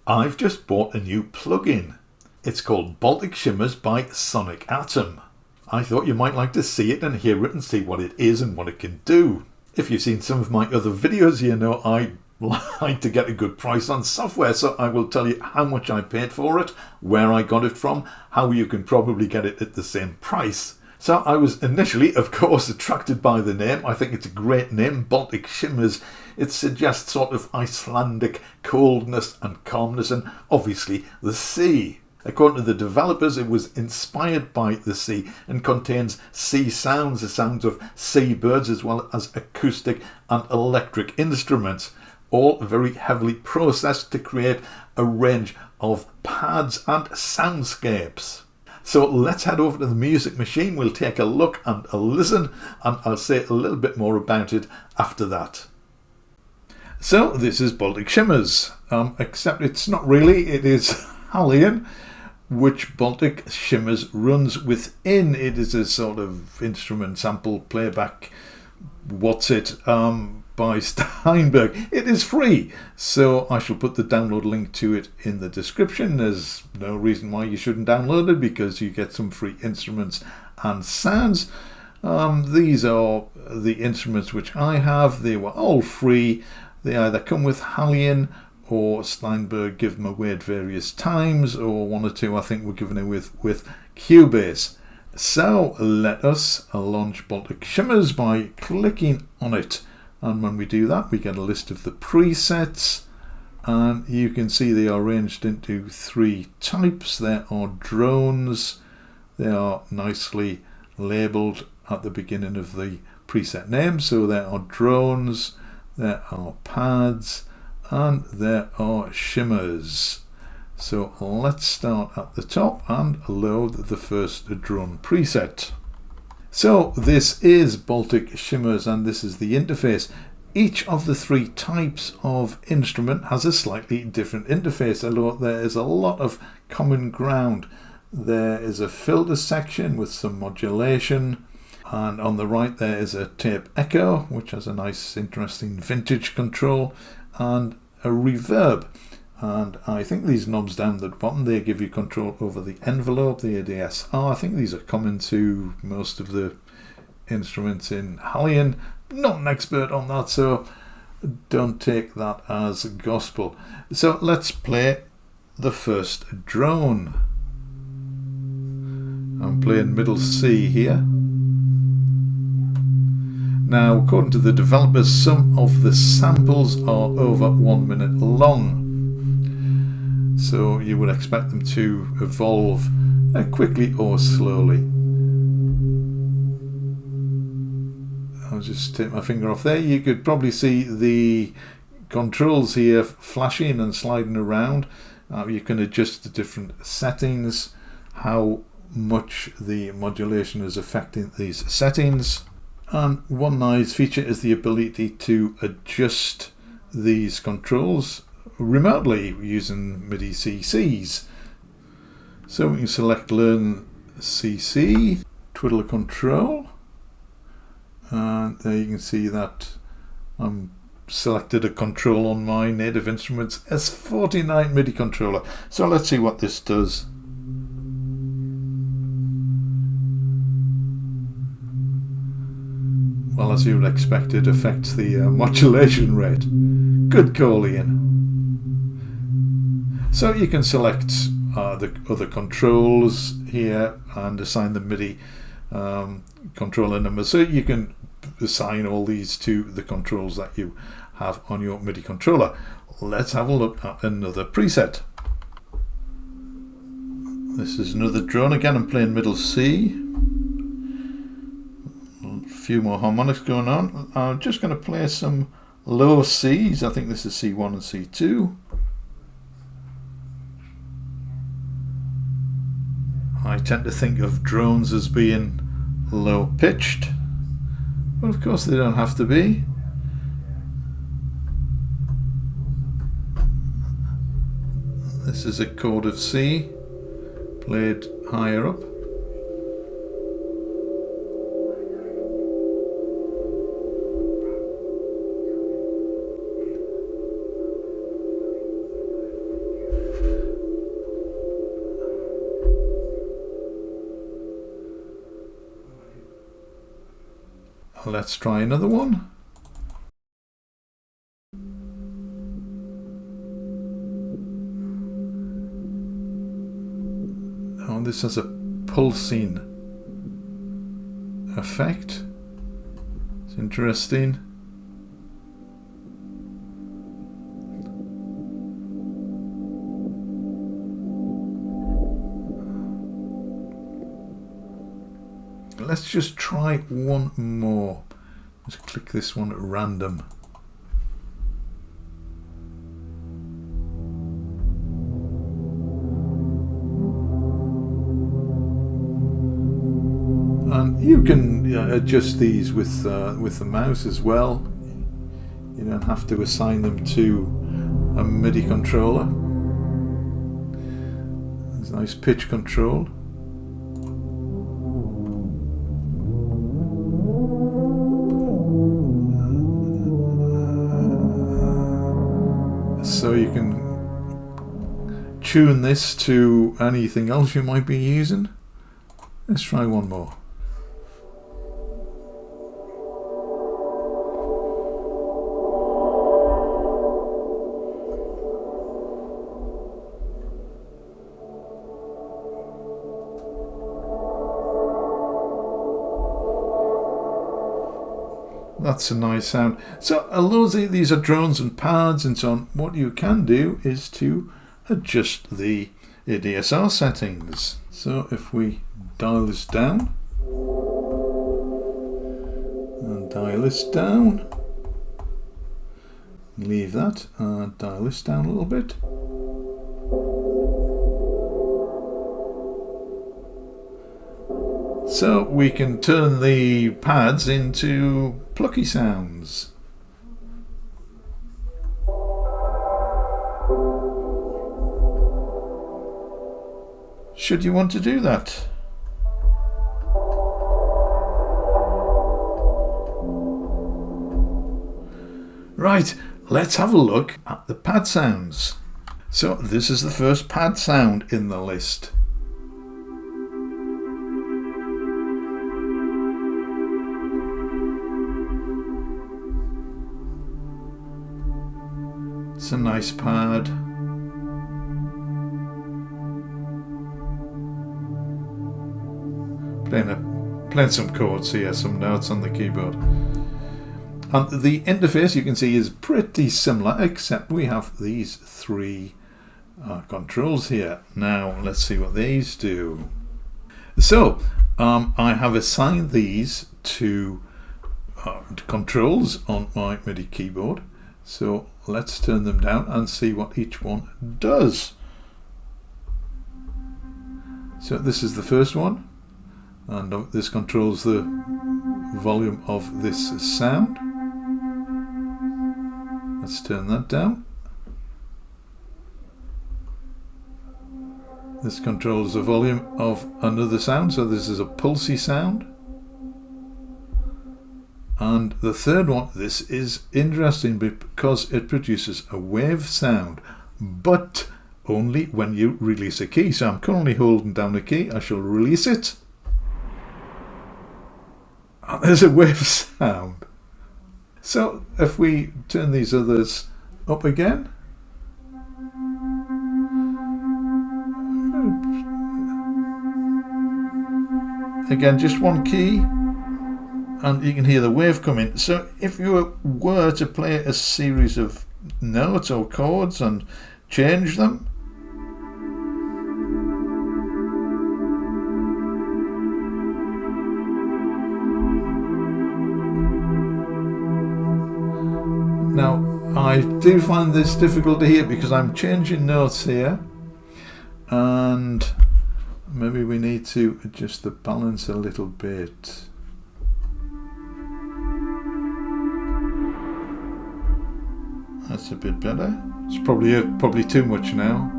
I've just bought a new plugin. It's called Baltic Shimmers by Sonic Atom. I thought you might like to see it and hear it and see what it is and what it can do. If you've seen some of my other videos, you know I like to get a good price on software, so I will tell you how much I paid for it, where I got it from, how you can probably get it at the same price. So I was initially, of course, attracted by the name. I think it's a great name, Baltic Shimmers. It suggests sort of Icelandic coldness and calmness and obviously the sea. According to the developers, it was inspired by the sea and contains sea sounds, the sounds of seabirds, as well as acoustic and electric instruments, all very heavily processed to create a range of pads and soundscapes. So let's head over to the music machine, we'll take a look and a listen, and I'll say a little bit more about it after that. So this is Baltic Shimmers, except it's not really, it is Hallian, which Baltic Shimmers runs within. It is a sort of instrument sample playback, by Steinberg. It is free, so I shall put the download link to it in the description. There's no reason why you shouldn't download it because you get some free instruments and sounds. These are the instruments which I have. They were all free. They either come with Hallian or Steinberg give them away at various times, or one or two I think were given away with Cubase. So let us launch Baltic Shimmers by clicking on it, and when we do that we get a list of the presets, and you can see they are arranged into three types. There are drones, they are nicely labelled at the beginning of the preset name, so there are drones, there are pads, and there are shimmers. So let's start at the top and load the first drone preset. So this is Baltic Shimmers and this is the interface. Each of the three types of instrument has a slightly different interface, although there is a lot of common ground. There is a filter section with some modulation, and on the right there is a tape echo, which has a nice interesting vintage control, and a reverb. And I think these knobs down the bottom, they give you control over the envelope, the ADSR. I think these are common to most of the instruments in Hallian. Not an expert on that, so don't take that as gospel. So let's play the first drone. I'm playing middle C here. Now, according to the developers, some of the samples are over 1 minute long, so you would expect them to evolve quickly or slowly. I'll just take my finger off there. You could probably see the controls here flashing and sliding around. You can adjust the different settings, how much the modulation is affecting these settings. And one nice feature is the ability to adjust these controls remotely using MIDI CCs. So we can select Learn CC, twiddle a control, and there you can see that I'm selected a control on my native instruments S49 MIDI controller. So let's see what this does. Well, as you would expect, it affects the modulation rate. Good call, Ian. So you can select the other controls here and assign the MIDI controller number. So you can assign all these to the controls that you have on your MIDI controller. Let's have a look at another preset. This is another drone. Again, I'm playing middle C. A few more harmonics going on. I'm just going to play some low C's. I think this is C1 and C2. I tend to think of drones as being low pitched, but of course they don't have to be. This is a chord of C played higher up. let's try another one. Oh, this has a pulsing effect. It's interesting. Let's just try one more. Just click this one at random. And you can adjust these with the mouse as well. You don't have to assign them to a MIDI controller. There's nice pitch control. So you can tune this to anything else you might be using. Let's try one more. That's a nice sound. So loads of these are drones and pads and so on. What you can do is to adjust the ADSR settings. So if we dial this down and dial this down, leave that and dial this down a little bit. So we can turn the pads into plucky sounds. Should you want to do that? Right, let's have a look at the pad sounds. So this is the first pad sound in the list. It's a nice pad. Playing some chords here, some notes on the keyboard. And the interface you can see is pretty similar, except we have these three controls here. Now let's see what these do. So I have assigned these to controls on my MIDI keyboard. So let's turn them down and see what each one does. So this is the first one, and this controls the volume of this sound. Let's turn that down. This controls the volume of another sound, so this is a pulsy sound. And the third one, this is interesting because it produces a wave sound, but only when you release a key. So I'm currently holding down the key, I shall release it. And there's a wave sound. So if we turn these others up again, again just one key, and you can hear the wave coming. So if you were to play a series of notes or chords and change them, now I do find this difficult to hear because I'm changing notes here, and maybe we need to adjust the balance a little bit. That's a bit better. It's probably too much now.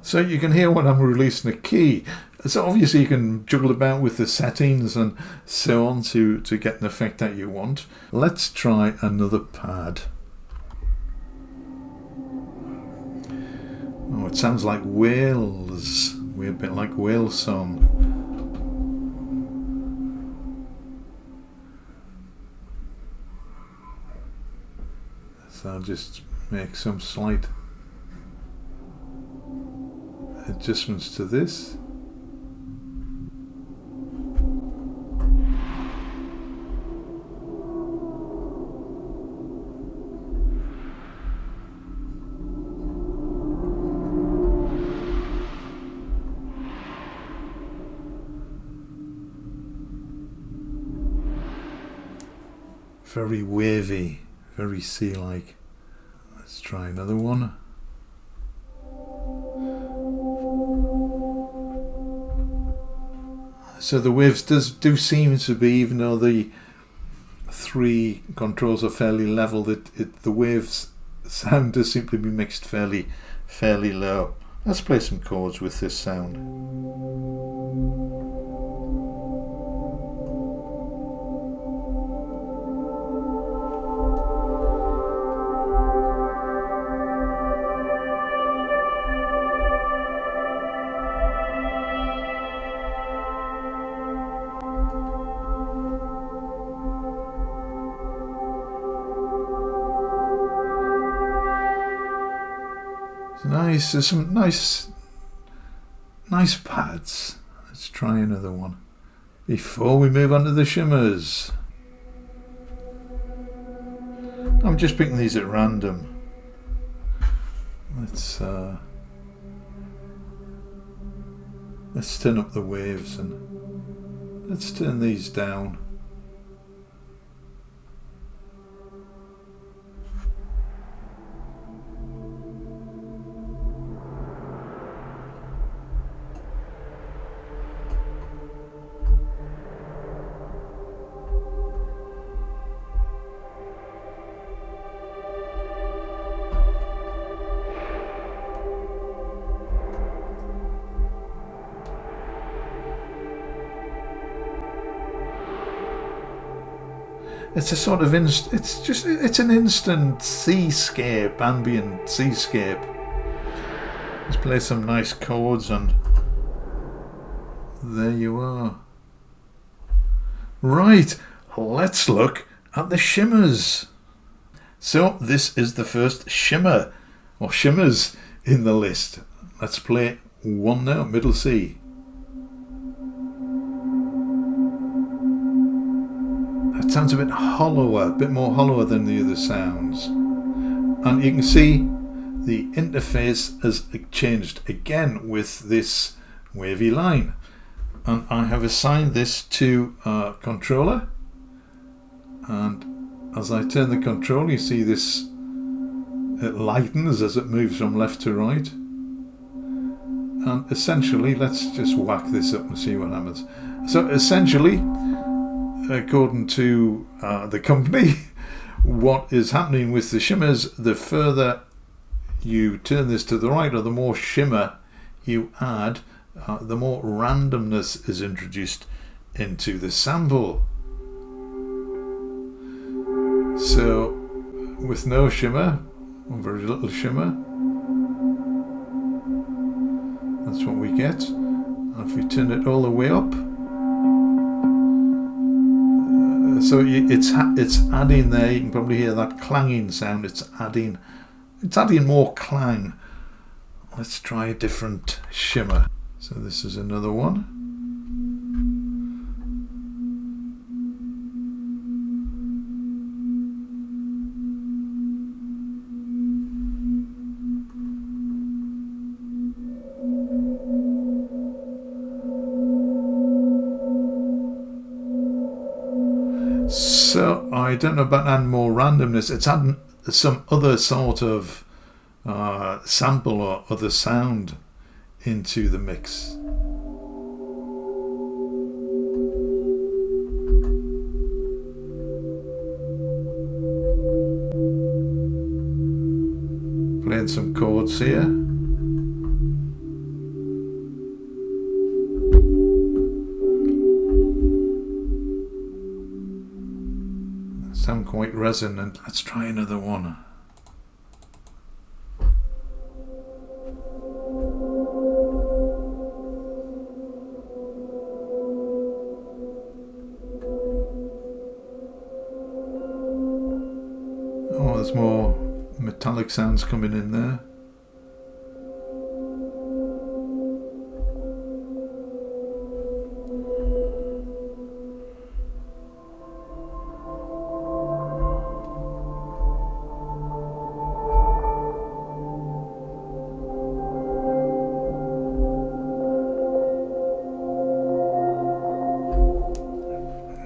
So you can hear when I'm releasing a key. So obviously you can juggle about with the settings and so on to get an effect that you want. Let's try another pad. Oh, it sounds like whales. We're a bit like whale song. So I'll just make some slight adjustments to this. Very wavy, very sea-like. Let's try another one. So the waves do seem to be, even though the three controls are fairly level, the waves sound does seem to be mixed fairly low. Let's play some chords with this sound. Nice, there's some nice pads. Let's try another one before we move on to the shimmers. I'm just picking these at random. Let's turn up the waves and let's turn these down. It's a sort of it's an instant seascape, ambient seascape. Let's play some nice chords and there you are. Right, let's look at the shimmers. So this is the first shimmer or shimmers in the list. Let's play one note, middle C. It sounds a bit hollower, a bit more hollower than the other sounds. And you can see the interface has changed again with this wavy line. And I have assigned this to a controller. And as I turn the control, you see this, it lightens as it moves from left to right. And essentially, let's just whack this up and see what happens. So essentially, according to the company, what is happening with the shimmers, the further you turn this to the right or the more shimmer you add, the more randomness is introduced into the sample. So with no shimmer, or very little shimmer, that's what we get. And if we turn it all the way up, so it's adding there. You can probably hear that clanging sound. It's adding more clang. Let's try a different shimmer. So this is another one. So I don't know about adding more randomness. It's adding some other sort of sample or other sound into the mix. Playing some chords here. Sound quite resonant. Let's try another one. Oh, there's more metallic sounds coming in there.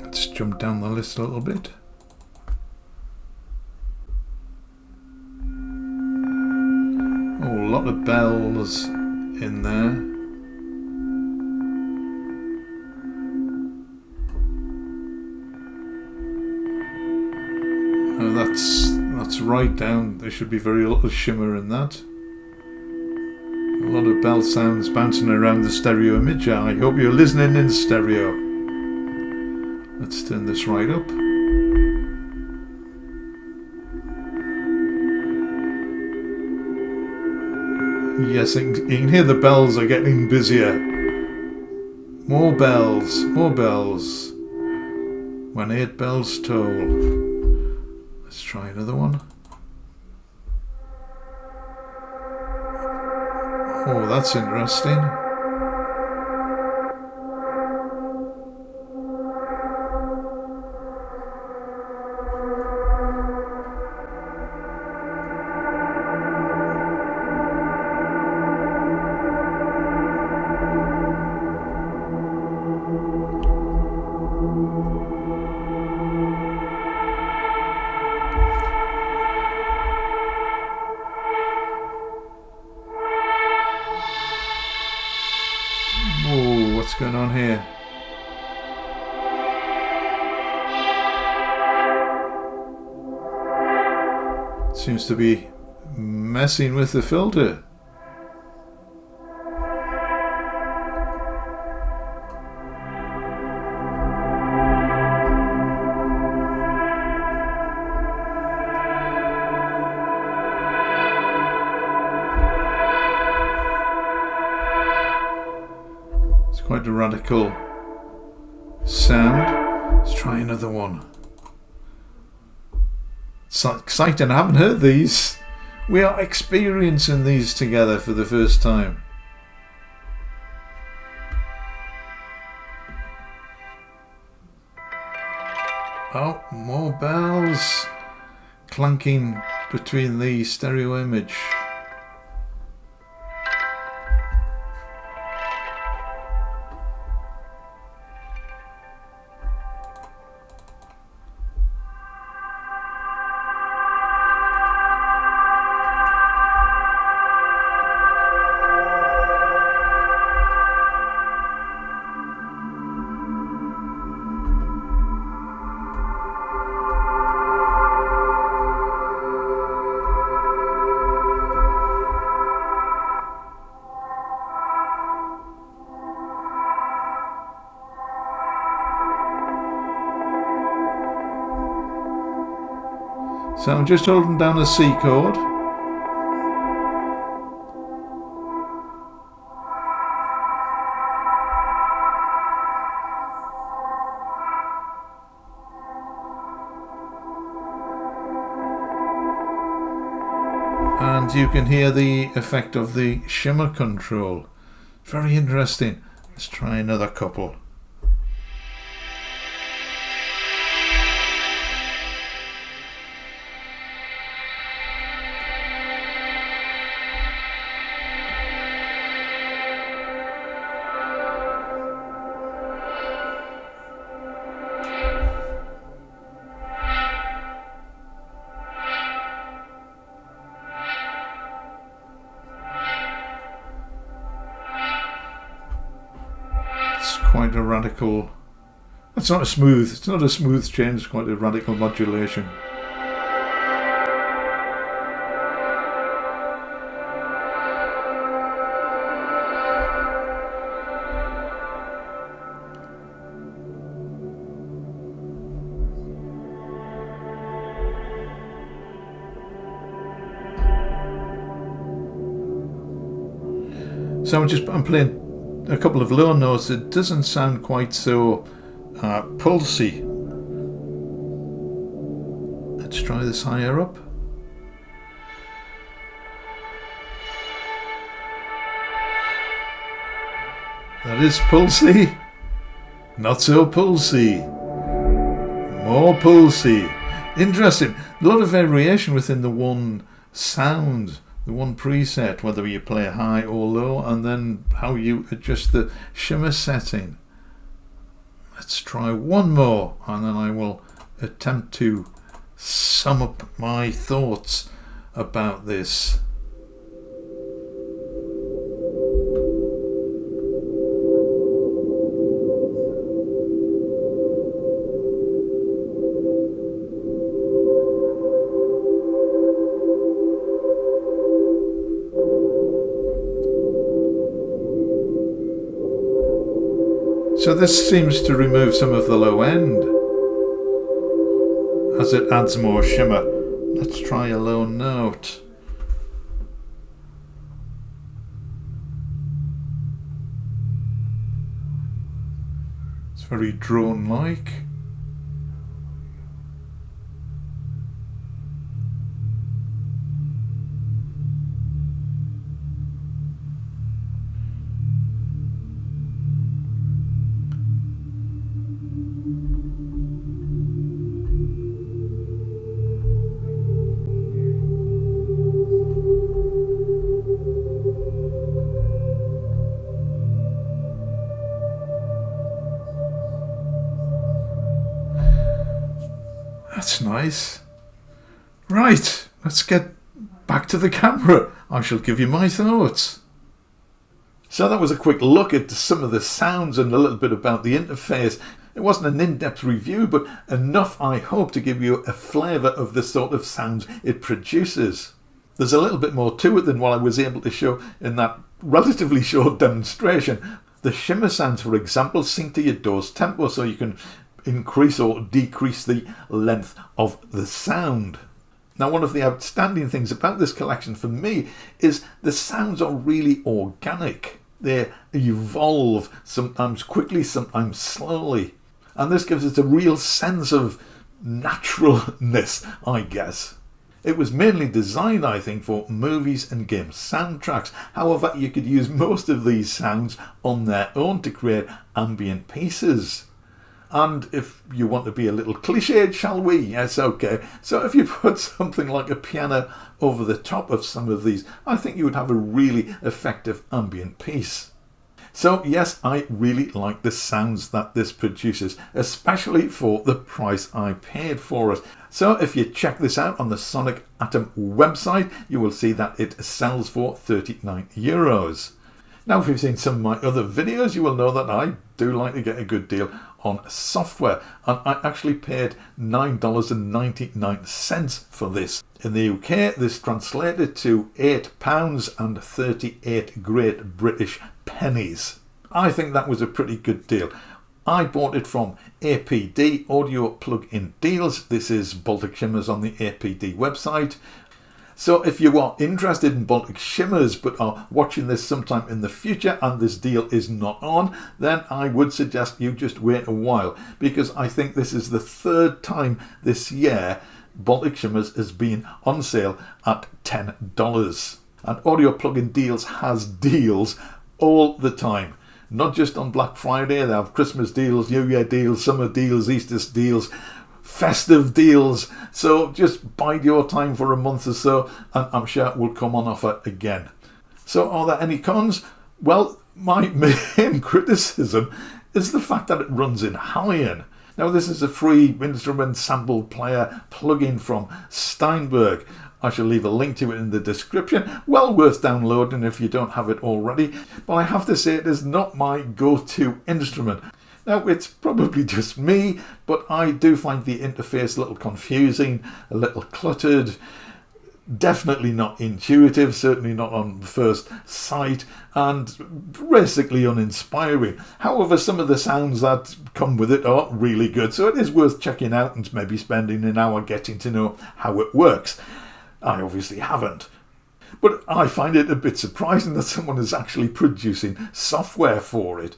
Let's jump down the list a little bit. Oh, a lot of bells in there. Oh, that's right down. There should be very little shimmer in that. A lot of bell sounds bouncing around the stereo image. I hope you're listening in stereo. Let's turn this right up. Yes, you can hear the bells are getting busier. More bells, more bells. When 8 bells toll. Let's try another one. Oh, that's interesting. What's going on here? Seems to be messing with the filter. Quite a radical sound. Let's try another one. It's exciting. I haven't heard these. We are experiencing these together for the first time. Oh, more bells clanking between the stereo image. So I'm just holding down a C chord. And you can hear the effect of the shimmer control. Very interesting. Let's try another couple. Quite a radical. It's not a smooth. It's not a smooth change. It's quite a radical modulation. So I'm playing a couple of low notes. It doesn't sound quite so pulsy. Let's try this higher up. That is pulsy. Not so pulsy. More pulsy. Interesting. A lot of variation within the one sound, the one preset, whether you play high or low, and then how you adjust the shimmer setting. Let's try one more, and then I will attempt to sum up my thoughts about this. So this seems to remove some of the low end as it adds more shimmer. Let's try a low note. It's very drone-like. That's nice. Right, let's get back to the camera. I shall give you my thoughts. So that was a quick look at some of the sounds and a little bit about the interface. It wasn't an in-depth review, but enough, I hope, to give you a flavour of the sort of sounds it produces. There's a little bit more to it than what I was able to show in that relatively short demonstration. The shimmer sounds, for example, sync to your DAW's tempo, so you can increase or decrease the length of the sound. Now, one of the outstanding things about this collection for me is the sounds are really organic. They evolve, sometimes quickly, sometimes slowly. And this gives us a real sense of naturalness, I guess. It was mainly designed, I think, for movies and game soundtracks. However, you could use most of these sounds on their own to create ambient pieces. And if you want to be a little cliched, shall we? Yes, okay. So if you put something like a piano over the top of some of these, I think you would have a really effective ambient piece. So yes, I really like the sounds that this produces, especially for the price I paid for it. So if you check this out on the Sonic Atom website, you will see that it sells for €39. Now, if you've seen some of my other videos, you will know that I do like to get a good deal on software, and I actually paid $9.99 for this. In the UK, this translated to £8.38 Great British pennies. I think that was a pretty good deal. I bought it from APD, Audio Plug-in Deals. This is Baltic Shimmers on the APD website. So if you are interested in Baltic Shimmers but are watching this sometime in the future and this deal is not on, then I would suggest you just wait a while, because I think this is the third time this year Baltic Shimmers has been on sale at $10. And Audio Plug-in Deals has deals all the time. Not just on Black Friday, they have Christmas deals, New Year deals, summer deals, Easter deals, festive deals. So just bide your time for a month or so and I'm sure it will come on offer again. So are there any cons? Well, my main criticism is the fact that it runs in Halion. Now, this is a free instrument sample player plugin from Steinberg. I shall leave a link to it in the description. Well worth downloading if you don't have it already. But I have to say, it is not my go-to instrument. Now, it's probably just me, but I do find the interface a little confusing, a little cluttered, definitely not intuitive, certainly not on first sight, and basically uninspiring. However, some of the sounds that come with it are really good, so it is worth checking out and maybe spending an hour getting to know how it works. I obviously haven't. But I find it a bit surprising that someone is actually producing software for it.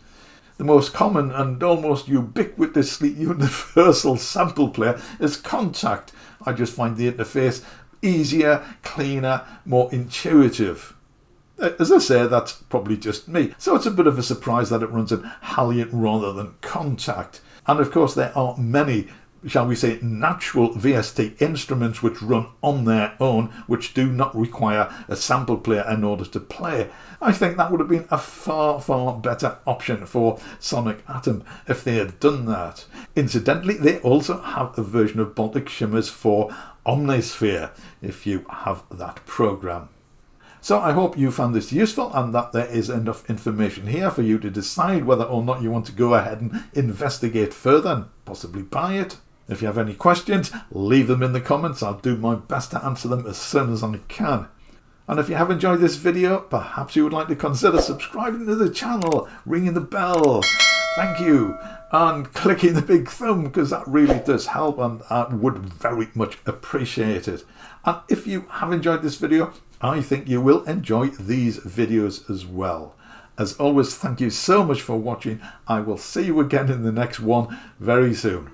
The most common and almost ubiquitously universal sample player is Kontakt. I just find the interface easier, cleaner, more intuitive. As I say, that's probably just me. So it's a bit of a surprise that it runs in Hallion rather than Kontakt. And of course there are many, shall we say, natural VST instruments which run on their own, which do not require a sample player in order to play. I think that would have been a far, far better option for Sonic Atom if they had done that. Incidentally, they also have a version of Baltic Shimmers for Omnisphere, if you have that program. So I hope you found this useful and that there is enough information here for you to decide whether or not you want to go ahead and investigate further and possibly buy it. If you have any questions, leave them in the comments. I'll do my best to answer them as soon as I can. And if you have enjoyed this video, perhaps you would like to consider subscribing to the channel, ringing the bell, thank you, and clicking the big thumb, because that really does help and I would very much appreciate it. And if you have enjoyed this video, I think you will enjoy these videos as well. As always, thank you so much for watching. I will see you again in the next one very soon.